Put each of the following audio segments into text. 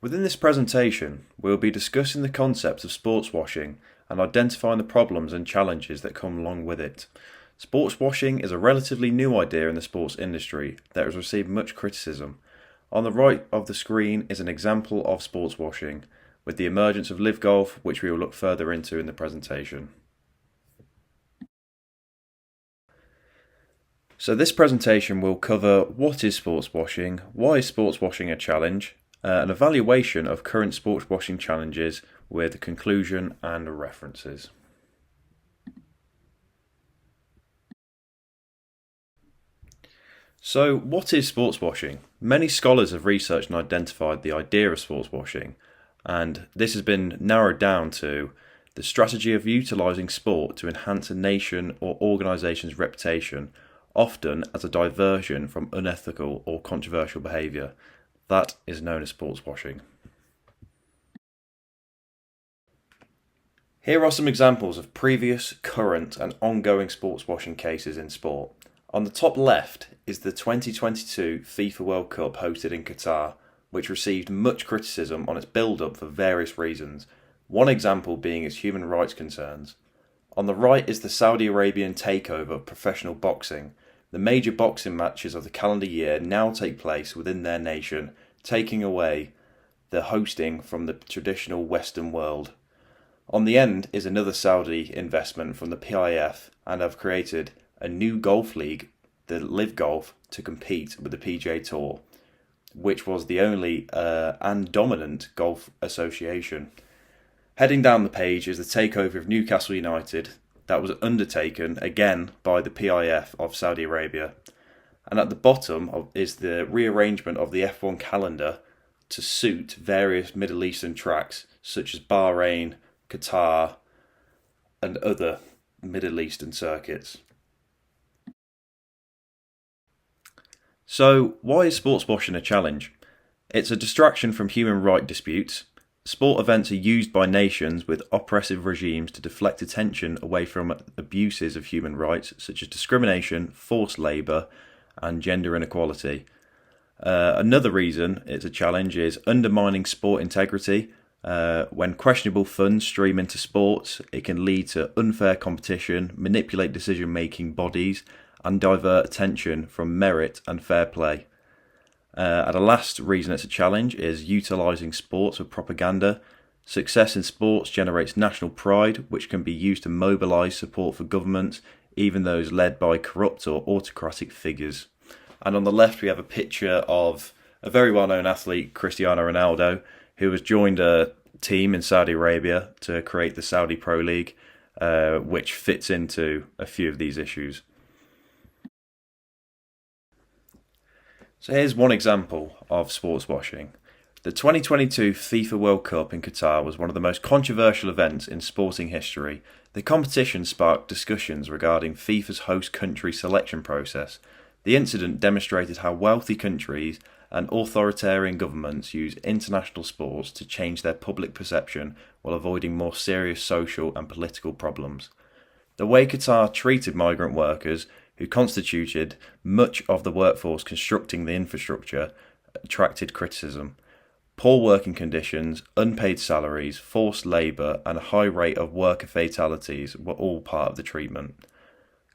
Within this presentation, we will be discussing the concept of sports washing and identifying the problems and challenges that come along with it. Sports washing is a relatively new idea in the sports industry that has received much criticism. On the right of the screen is an example of sports washing, with the emergence of live golf, which we will look further into in the presentation. So this presentation will cover what is sports washing, why is sports washing a challenge, an evaluation of current sports washing challenges with a conclusion and references. So what is sports washing? Many scholars have researched and identified the idea of sports washing, and this has been narrowed down to the strategy of utilising sport to enhance a nation or organisation's reputation, often as a diversion from unethical or controversial behaviour. That is known as sports washing. Here are some examples of previous, current and ongoing sports washing cases in sport. On the top left is the 2022 FIFA World Cup hosted in Qatar, which received much criticism on its build-up for various reasons, one example being its human rights concerns. On the right is the Saudi Arabian takeover of professional boxing. The major boxing matches of the calendar year now take place within their nation, taking away the hosting from the traditional Western world. On the end is another Saudi investment from the PIF, and have created a new golf league, the Live Golf, to compete with the PGA Tour, which was the only and dominant golf association. Heading down the page is the takeover of Newcastle United that was undertaken again by the PIF of Saudi Arabia. And at the bottom is the rearrangement of the F1 calendar to suit various Middle Eastern tracks such as Bahrain, Qatar and other Middle Eastern circuits. So why is sports washing a challenge? It's a distraction from human rights disputes. Sport events are used by nations with oppressive regimes to deflect attention away from abuses of human rights such as discrimination, forced labour and gender inequality. Another reason it's a challenge is undermining sport integrity. When questionable funds stream into sports, it can lead to unfair competition, manipulate decision-making bodies and divert attention from merit and fair play. And a last reason it's a challenge is utilising sports for propaganda. Success in sports generates national pride, which can be used to mobilise support for governments, even those led by corrupt or autocratic figures. And on the left we have a picture of a very well-known athlete, Cristiano Ronaldo, who has joined a team in Saudi Arabia to create the Saudi Pro League, which fits into a few of these issues. So here's one example of sports washing. The 2022 FIFA World Cup in Qatar was one of the most controversial events in sporting history. The competition sparked discussions regarding FIFA's host country selection process. The incident demonstrated how wealthy countries and authoritarian governments use international sports to change their public perception while avoiding more serious social and political problems. The way Qatar treated migrant workers, who constituted much of the workforce constructing the infrastructure, attracted criticism. Poor working conditions, unpaid salaries, forced labour and a high rate of worker fatalities were all part of the treatment.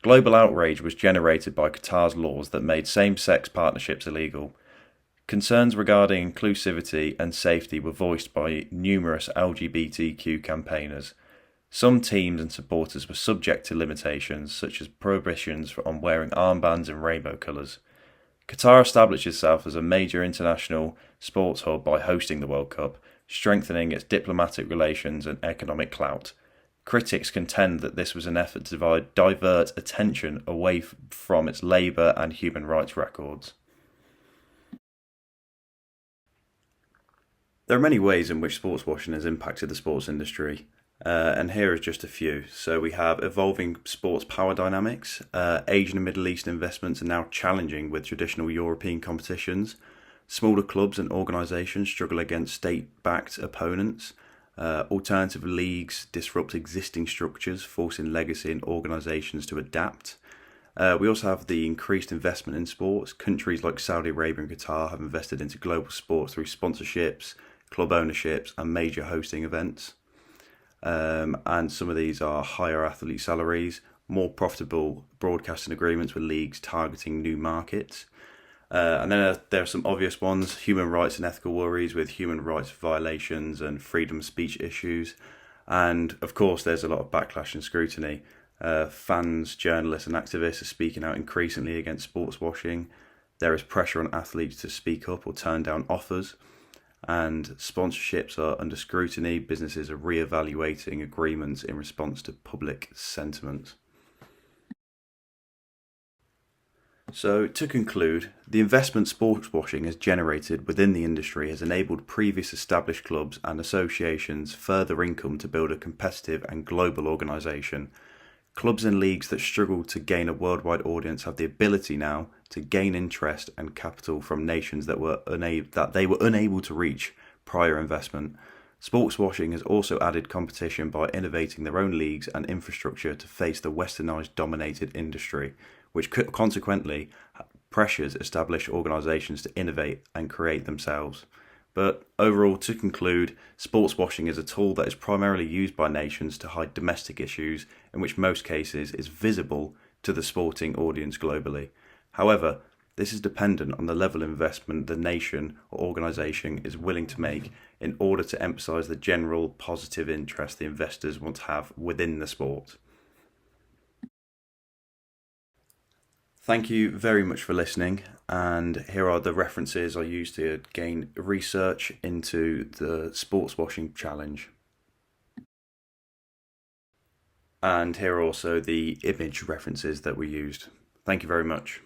Global outrage was generated by Qatar's laws that made same-sex partnerships illegal. Concerns regarding inclusivity and safety were voiced by numerous LGBTQ campaigners. Some teams and supporters were subject to limitations such as prohibitions on wearing armbands in rainbow colours. Qatar established itself as a major international sports hub by hosting the World Cup, strengthening its diplomatic relations and economic clout. Critics contend that this was an effort to divert attention away from its labour and human rights records. There are many ways in which sports washing has impacted the sports industry. And here is just a few. So we have evolving sports power dynamics. Asian and Middle East investments are now challenging with traditional European competitions. Smaller clubs and organisations struggle against state-backed opponents. Alternative leagues disrupt existing structures, forcing legacy and organisations to adapt. We also have the increased investment in sports. Countries like Saudi Arabia and Qatar have invested into global sports through sponsorships, club ownerships, and major hosting events. And some of these are higher athlete salaries, more profitable broadcasting agreements with leagues targeting new markets. And then there are some obvious ones: human rights and ethical worries with human rights violations and freedom of speech issues. And of course, there's a lot of backlash and scrutiny. Fans, journalists, and activists are speaking out increasingly against sports washing. There is pressure on athletes to speak up or turn down offers. And sponsorships are under scrutiny. Businesses are re-evaluating agreements in response to public sentiment. So, to conclude, the investment sports washing has generated within the industry has enabled previous established clubs and associations further income to build a competitive and global organisation. Clubs and leagues that struggle to gain a worldwide audience have the ability now to gain interest and capital from nations that they were unable to reach prior investment. Sports washing has also added competition by innovating their own leagues and infrastructure to face the westernised dominated industry, which consequently pressures established organisations to innovate and create themselves. But overall, to conclude, sports washing is a tool that is primarily used by nations to hide domestic issues, in which most cases is visible to the sporting audience globally. However, this is dependent on the level of investment the nation or organisation is willing to make in order to emphasise the general positive interest the investors want to have within the sport. Thank you very much for listening, and here are the references I used to gain research into the sports washing challenge. And here are also the image references that we used. Thank you very much.